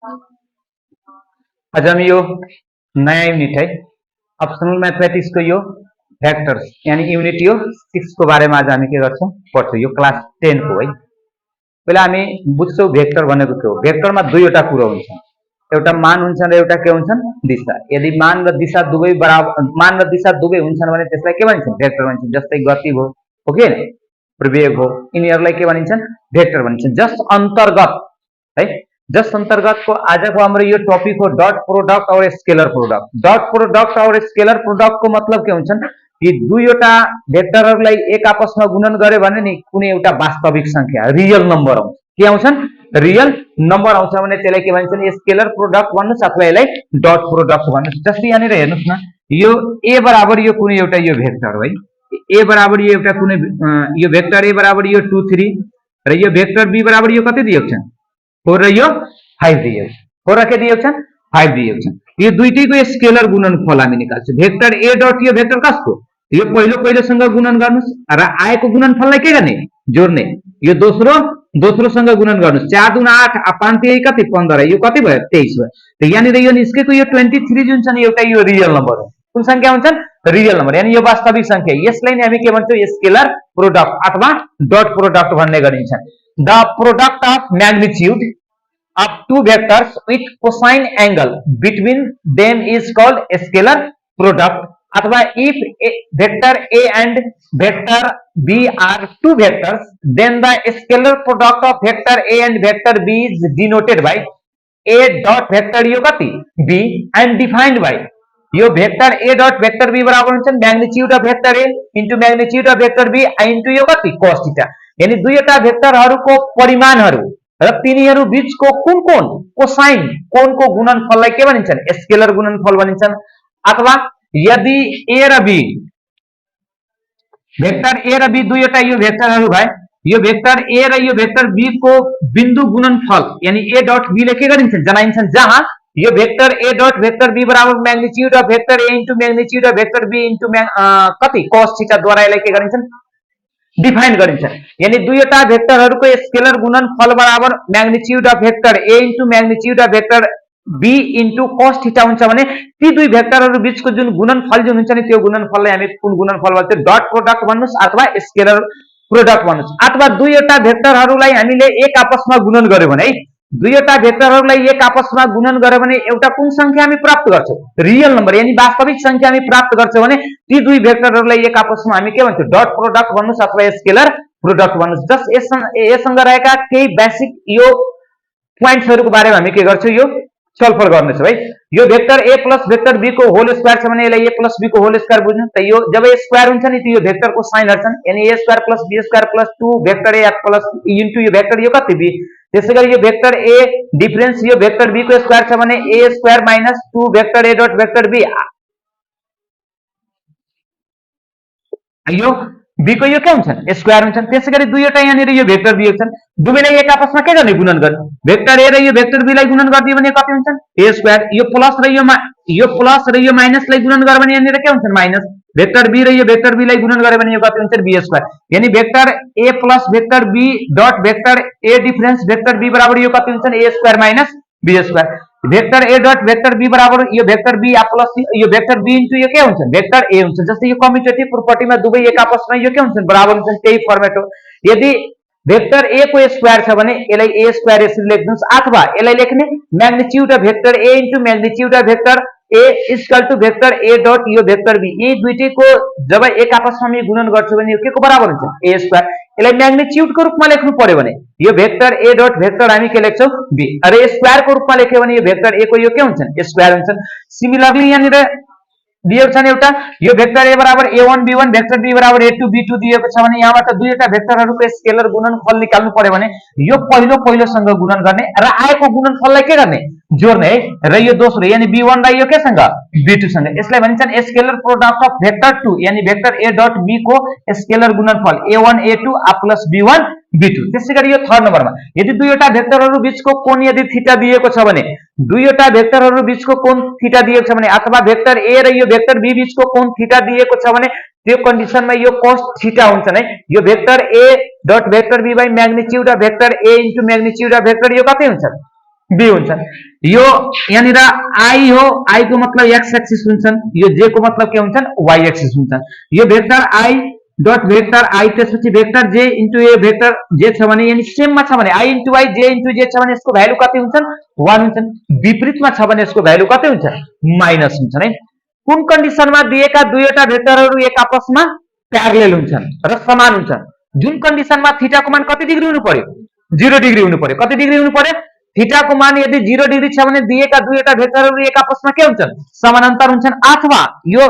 आज हम यो नयाँ युनिट है अप्सनल मैथमेटिक्स को यो भेक्टर्स यानी युनिट यो 6 को बारेमा आज हामी के गर्छौं पढ्छौं यो क्लास 10 को है। पहिला हामी बुझ्छौं भेक्टर भनेको के हो। भेक्टरमा दुईवटा कुरा हुन्छ, एउटा मान हुन्छ र एउटा के हुन्छन् दिशा। यदि मान र दिशा दुवै बराबर मान र दिशा दुवै हुन्छन् भने त्यसलाई के भनिन्छ भेक्टर भनिन्छ। जस्तै गति भयो हो के प्रवेग हो यिनीहरूलाई के भनिन्छन् भेक्टर भनिन्छन्। जस्ट अन्तर्गत है जस्ट अंतर्गत को आज को हाम्रो यो टपिक हो डट प्रोडक्ट और स्केलर प्रोडक्ट। डट प्रोडक्ट और स्केलर प्रोडक्ट को मतलब के हुन्छन् कि दुईवटा भेक्टरहरूलाई एक आपसमा गुणन गरे भने नि कुनै एउटा वास्तविक संख्या रियल नम्बर आउँछ। के आउँछन् रियल नम्बर आउँछ भने त्यसलाई के भन्छन् स्केलर प्रोडक्ट भन्नुस् अथवा यसलाई डट प्रोडक्ट भन्नुस्। जस्तै यहाँनिर हेर्नुस् न यो a बराबर यो कुनै एउटा यो भेक्टर हो है। a बराबर यो एउटा कुनै यो भेक्टर a बराबर यो 2 3 र यो भेक्टर b बराबर यो कति दिएको छ 4 र यो 5 दिएको छ। 4 के दिएको छ 5 दिएको छ। यो दुईटैको स्केलर गुणनफल हामी निकाल्छौं। भेक्टर a डट यो भेक्टर कसको यो पहिलोसँग गुणन गर्नुस् र आएको गुणनफललाई के गर्ने जोड्ने। यो दोस्रोसँग गुणन गर्नुस् 4 दुना 8 5 3 कति 15 यो कति भयो 23 भयो। त यहाँनिर यो निस्केको यो 23 जुन छ नि एउटा यो रियल नम्बर हो। कुन संख्या हुन्छन् रियल नम्बर यानी यो वास्तविक संख्या। यसलाई नै हामी के भन्छौं स्केलर प्रोडक्ट अथवा डट प्रोडक्ट भन्ने गरिन्छ। The product of magnitude of two vectors with cosine angle between them is called scalar product। अथवा if vector a and vector b are two vectors then the scalar product of vector a and vector b is denoted by a dot vector यो कति b and defined by यो vector a dot vector b बराबर हुन्छ magnitude of vector a into magnitude of vector b into यो कति cos theta. यानी दुईवटा भेक्टरहरुको परिमाणहरु र तिनीहरु बीचको कुन कोसाइन कोणको गुणनफललाई के भनिन्छन् स्केलर गुणनफल भनिन्छन्। अथवा यदि a र b भेक्टर a र b दुईवटा यो भेक्टरहरु भए यो भेक्टर a र यो भेक्टर b को बिन्दु गुणनफल यानी a डट b ले के गरिन्छन् जनाइन्छन् जहाँ यो vector a dot vector b बराबर magnitude of vector a into magnitude of vector b into कति cos थीटा द्वारा यसलाई के गरिन्छन् डिफाइन गरिन्छ। यानी दुईवटा भेक्टरहरुको स्केलर गुणनफल बराबर magnitude of vector a into magnitude of vector b into cos theta हुन्छ भने ती दुई भेक्टरहरु बीचको जुन गुणनफल जुन हुन्छ नि त्यो गुणनफललाई हामी कुन गुणनफल भन्छौं डट प्रोडक्ट भन्नुस् अथवा स्केलर प्रोडक्ट भन्नुस्। अथवा दुईवटा भेक्टरहरुलाई हामीले एक आपसमा गुणन गर्यो भने दुईवटा भेक्टरहरुलाई एक आपसमा गुणन गर्यो भने एउटा कुन संख्या हामी प्राप्त गर्छौं रियल नम्बर यानी वास्तविक संख्या हामी प्राप्त गर्छौं भने ती दुई भेक्टरहरुलाई एक आपसमा हामी के भन्छौं डट प्रोडक्ट भन्नुस् अथवा स्केलर प्रोडक्ट भन्नुस्। जस्ट यससँग रहेका केही बेसिक यो प्वाइन्ट्सहरुको बारेमा हामी के गर्छौं यो छलफल गर्नेछौं है। यो vector a plus vector b को होल स्क्वायर छ भने यसलाई a प्लस b को होल स्क्वायर बुझ्नु। त यो जब स्क्वायर हुन्छ नि त यो भेक्टरको साइन हट्छन् यानी a square plus b square plus 2 vector a plus into यो भेक्टर यो कति b। त्यसैगरी यो भेक्टर a डिफरेंस यो भेक्टर b को स्क्वायर छ भने a square minus 2 vector a dot vector b यो b को यो के हुन्छन् स्क्वायर हुन्छन्। त्यसैगरी दुईवटा यहाँनिर यो भेक्टर दिएको छन् दुवैलाई एक आपसमा के गर्ने गुणन गर्ने भेक्टर a र यो भेक्टर b लाई गुणन गरिदियो भने कति हुन्छन् a स्क्वायर। यो प्लस र यो माइनसलाई गुणन गर्यो भने यहाँनिर के हुन्छन् माइनस। भेक्टर b र यो भेक्टर b लाई गुणन गर्यो भने यो कति हुन्छ b स्क्वायर। यानी vector a plus vector b dot vector a difference vector b बराबर यो कति हुन्छन् a square minus b square. Vector a dot vector b बराबर यो भेक्टर b प्लस यो भेक्टर b इन्टु यो के हुन्छ भेक्टर a हुन्छ। जस्तै यो कम्युटेटिभ प्रोपर्टीमा दुवै एक आपसमा यो के हुन्छन् बराबर हुन्छन् त्यही फर्मेट हो। यदि भेक्टर a को स्क्वायर छ भने यसलाई a स्क्वायर यसरी लेख्नुस् अथवा यसलाई लेख्ने magnitude of vector a into magnitude of vector a equal to vector a dot यो भेक्टर b यी दुईटैको जब एक आपसमा हामी गुणन गर्छौं भने यो के को बराबर हुन्छ a स्क्वायर। यसलाई मैग्नीट्यूड को रूपमा लेख्नु पर्यो भने यो भेक्टर a डट भेक्टर हामी के लेख्छौं b र स्क्वायर को रूपमा लेख्यो भने यो भेक्टर a को यो के हुन्छन् स्क्वायर हुन्छन्। सिमिलरली यहाँनिर दिएको छ नि एउटा यो भेक्टर a बराबर a1 b1 भेक्टर b बराबर a2 b2 दिएको छ भने यहाँबाट दुईवटा भेक्टरहरुको स्केलर गुणनफल निकाल्नु पर्यो भने यो पहिलोसँग गुणन गर्ने र आएको गुणनफललाई के गर्ने जोड्ने है र यो दोस्रो यानी b1 लाई यो के सँग b2 सँग। यसलाई भनिन्छन् स्केलर प्रोडक्ट अफ भेक्टर 2 यानी भेक्टर a डट b को स्केलर गुणनफल a1 a2 plus b1 b2। त्यसैगरी यो थर्ड नम्बरमा यदि दुईवटा भेक्टरहरु बीचको कोण यदि थीटा दिएको छ भने दुईवटा भेक्टरहरु बीचको कोण थीटा दिएको छ भने अथवा भेक्टर a र यो भेक्टर b बीचको कोण थीटा दिएको छ भने त्यो कन्डिसनमा यो cos थीटा हुन्छन् है। यो vector a dot vector b by magnitude of vector a into magnitude of vector यो कति हुन्छ बी हुन्छन्। यो यहाँनिर आई हो, आई को मतलब एक्स एक्सिस हुन्छन्, यो जे को मतलब के हुन्छन् वाई एक्सिस हुन्छन्। यो vector I dot vector I त्यसपछि भेक्टर जे इन्टु ए भेक्टर जे छ भने यानी सेममा छ भने आई इन्टु वाई जे इन्टु जे छ भने यसको भ्यालु कति हुन्छन् 1 हुन्छन्। विपरीतमा छ भने यसको भ्यालु कति हुन्छ माइनस हुन्छन् है। कुन कन्डिसनमा दिएका दुईवटा भेक्टरहरू एक आपसमा प्यारलेल हुन्छन् र समान हुन्छन्। जुन कन्डिसनमा थीटाको मान कति डिग्री हुनु पर्यो 0 डिग्री हुनु पर्यो। कति डिग्री हुनु पर्यो थीटाको मान यदि 0 डिग्री छ भने दिएका दुईवटा भेक्टरहरू एक आपसमा के हुन्छन् समानान्तर हुन्छन्। अथवा यो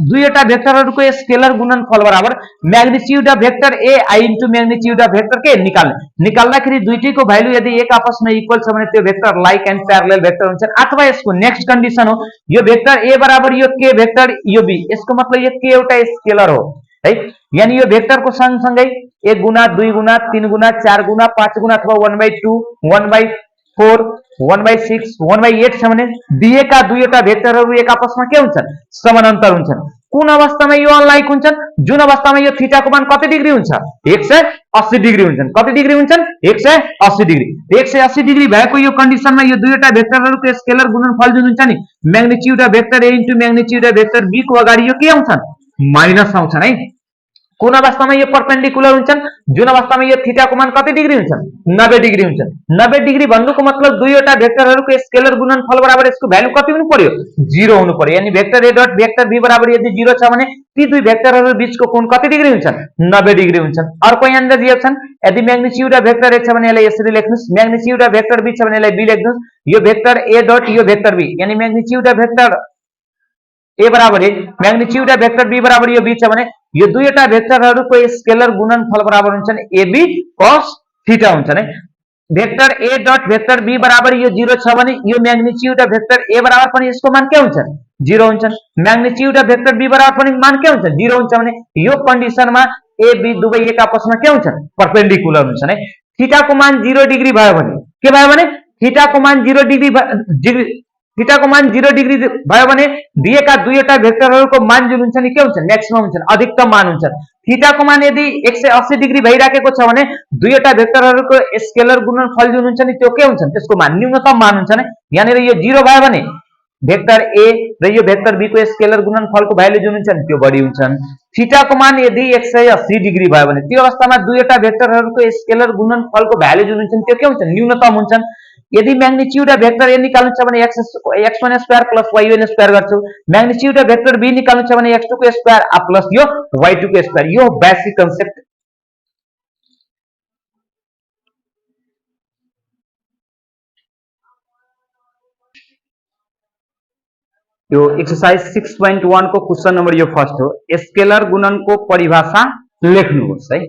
दुईवटा भेक्टरहरूको स्केलर गुणनफल बराबर magnitude of vector A I into magnitude of vector के निकाल्दाखेरि दुईटैको भ्यालु यदि एक आपसमा इक्वल छ भने त्यो भेक्टर लाइक एन्ड प्यारलेल भेक्टर हुन्छन्। अथवा यसको नेक्स्ट कन्डिसन हो यो भेक्टर ए बराबर यो के भेक्टर यो बी, यसको मतलब यो के एउटा स्केलर हो है। यानी यो भेक्टरको सँगसँगै 1 गुना 2 गुना 3 गुना 4 गुना 5 गुना अथवा 1/2 1/4 1/6 1/8 छ भने दिएका दुईवटा भेक्टरहरू एक आपसमा के हुन्छन् समानान्तर हुन्छन्। कुन अवस्थामा यो अनलाइक हुन्छन् जुन अवस्थामा यो थीटाको मान कति डिग्री हुन्छ 180 डिग्री हुन्छन्। कति डिग्री हुन्छन् 180 डिग्री। 180 डिग्री भएको यो कन्डिसनमा यो दुईवटा भेक्टरहरूको स्केलर गुणनफल जुन हुन्छ नि magnitude of vector A into magnitude of vector B को अगाडि यो के आउँछन् माइनस आउँछन् है। कुन अवस्थामा यो परपेन्डिकुलर हुन्छन् जुन अवस्थामा यो थीटाको मान कति डिग्री हुन्छन् 90 डिग्री हुन्छन्। 90 डिग्री भन्नुको मतलब दुईवटा भेक्टरहरूको स्केलर गुणनफल बराबर यसको भ्यालु कति हुनु पर्यो 0 हुनु पर्यो। यानी vector A dot vector B बराबर यदि 0 छ भने ती दुई भेक्टरहरू बीचको कोण कति डिग्री हुन्छन् 90 डिग्री हुन्छन्। अर्को यहाँनिर दिएको छन् यदि म्याग्निट्युड अफ भेक्टर ए छ भने यसलाई यसरी लेख्नुस्, म्याग्निट्युड अफ भेक्टर बी छ भने यसलाई बी लेख्नुस्। यो भेक्टर ए डट यो भेक्टर बी यानी म्याग्निट्युड अफ भेक्टर ए बराबर म्याग्निट्युड अफ भेक्टर बी बराबर यो बी छ भने यो दुईवटा भेक्टरहरूको स्केलर गुणनफल बराबर हुन्छन् एबी cos थीटा हुन्छन् है। Vector A dot vector B बराबर यो 0 छ भने यो म्याग्निट्युड अफ भेक्टर ए बराबर पनि यसको मान के हुन्छन् 0 हुन्छन्। म्याग्निट्युड अफ भेक्टर बी बराबर पनि मान के हुन्छ 0 हुन्छ भने यो कन्डिसनमा ए बी दुवै एक आपसमा के हुन्छन् परपेन्डिकुलर हुन्छन् है। थीटाको मान 0 डिग्री भयो भने के भयो भने थीटाको मान 0 डिग्री थीटाको मान 0 डिग्री भयो भने दिएका दुईवटा भेक्टरहरूको मान जुन हुन्छ नि के हुन्छन् म्याक्सिमम हुन्छन् अधिकतम मान हुन्छन्। थीटाको मान यदि 180 डिग्री भइराखेको छ भने दुईवटा भेक्टरहरूको स्केलर गुणनफल जुन हुन्छ नि त्यो के हुन्छन् त्यसको मान न्यूनतम मान हुन्छन्। यहाँनिर यो 0 भयो भने भेक्टर ए र यो भेक्टर बी को स्केलर गुणनफलको भ्यालु जुन हुन्छन् त्यो बढी हुन्छन्। थीटाको मान यदि 180 डिग्री भयो भने त्यो अवस्थामा दुईवटा भेक्टरहरूको स्केलर गुणनफलको भ्यालु जुन हुन्छन् त्यो के हुन्छन् न्यूनतम हुन्छन्। यदि म्याग्निट्युड अफ भेक्टर ए निकाल्नु छ भने x1 square plus y1 square गर्छु। म्याग्निट्युड अफ भेक्टर बी निकाल्नु छ भने x2 को स्क्वायर प्लस यो y2 को स्क्वायर। यो बेसिक कन्सेप्ट यो एक्सरसाइज 6.1 को क्वेशन नंबर यो फर्स्ट हो। स्केलर गुणनको परिभाषा लेख्नुहोस् है।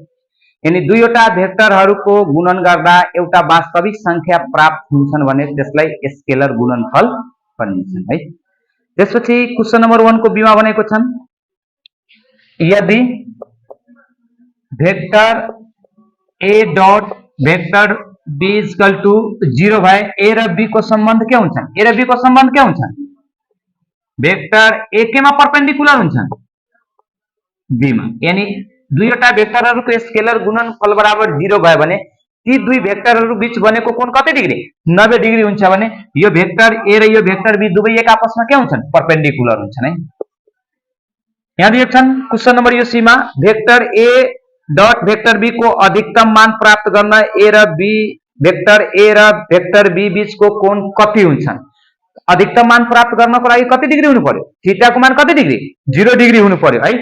यानी दुईवटा भेक्टरहरूको गुणन गर्दा एउटा वास्तविक संख्या प्राप्त हुन्छन् भने त्यसलाई स्केलर गुणनफल भनिन्छन् है। त्यसपछि क्वेशन नंबर 1 को बीमा भनेको छन् यदि vector A dot vector B equal to 0 भए ए र बी को सम्बन्ध के हुन्छन् ए र बी को सम्बन्ध के हुन्छन् भेक्टर ए केमा परपेन्डिकुलर हुन्छन् बी मा। यानी दुईवटा भेक्टरहरूको स्केलर गुणनफल बराबर 0 भयो भने ती दुई भेक्टरहरू बीच बनेको कोण कति डिग्री 90 डिग्री हुन्छ भने यो भेक्टर ए र यो भेक्टर बी दुवै एक आपसमा के हुन्छन् परपेन्डिकुलर हुन्छन् है। यहाँ दिएको छन् क्वेशन नम्बर यो सी मा vector A dot vector B को अधिकतम मान प्राप्त गर्न ए र बी भेक्टर ए र भेक्टर बी बीचको कोण कति हुन्छन्। अधिकतम मान प्राप्त गर्नको लागि कति डिग्री हुनु पर्यो थीटाको मान कति डिग्री 0 डिग्री हुनु पर्यो है।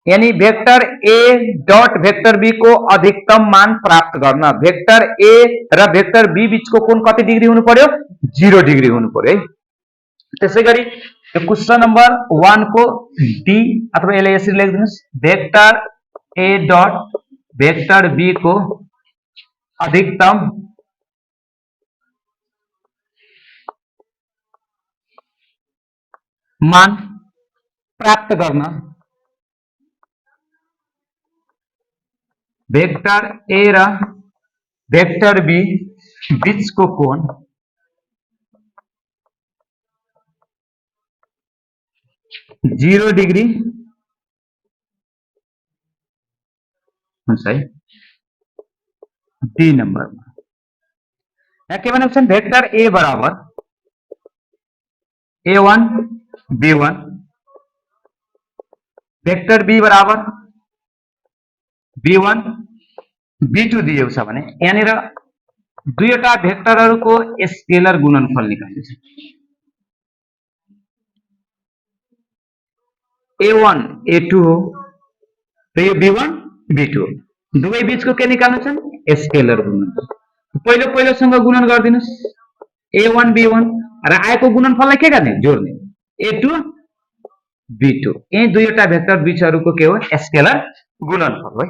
यानी vector A dot vector B को अधिकतम मान प्राप्त गर्न भेक्टर ए र भेक्टर बी बीचको कोण कति डिग्री हुनु पर्यो 0 डिग्री हुनु पर्यो है। त्यसैगरी यो क्वेशन नम्बर 1 को डी अथवा यसलाई यसरी लेख्दिनुस् vector A dot vector B को अधिकतम मान प्राप्त गर्न भेक्टर ए र भेक्टर बी बीचको कोण 0 डिग्री हुन्छ है। डी नम्बरमा यहाँ के भनेको छ भेक्टर ए बराबर a1 b1 भेक्टर बी बराबर b1 b2 दिएको छ भने यहाँनिर दुईवटा भेक्टरहरूको स्केलर गुणनफल निकाल्नु छ। a1 a2 हो र यो b1 b2 हो। दुवै बीचको के निकाल्नु छ स्केलर गुणनफल। पहिलो पहिलोसँग गुणन गरिदिनुस् a1 b1 र आएको गुणनफललाई के गर्ने जोड्ने a2 b2 यही दुईवटा भेक्टर बीचहरूको के हो स्केलर गुणनफल हो।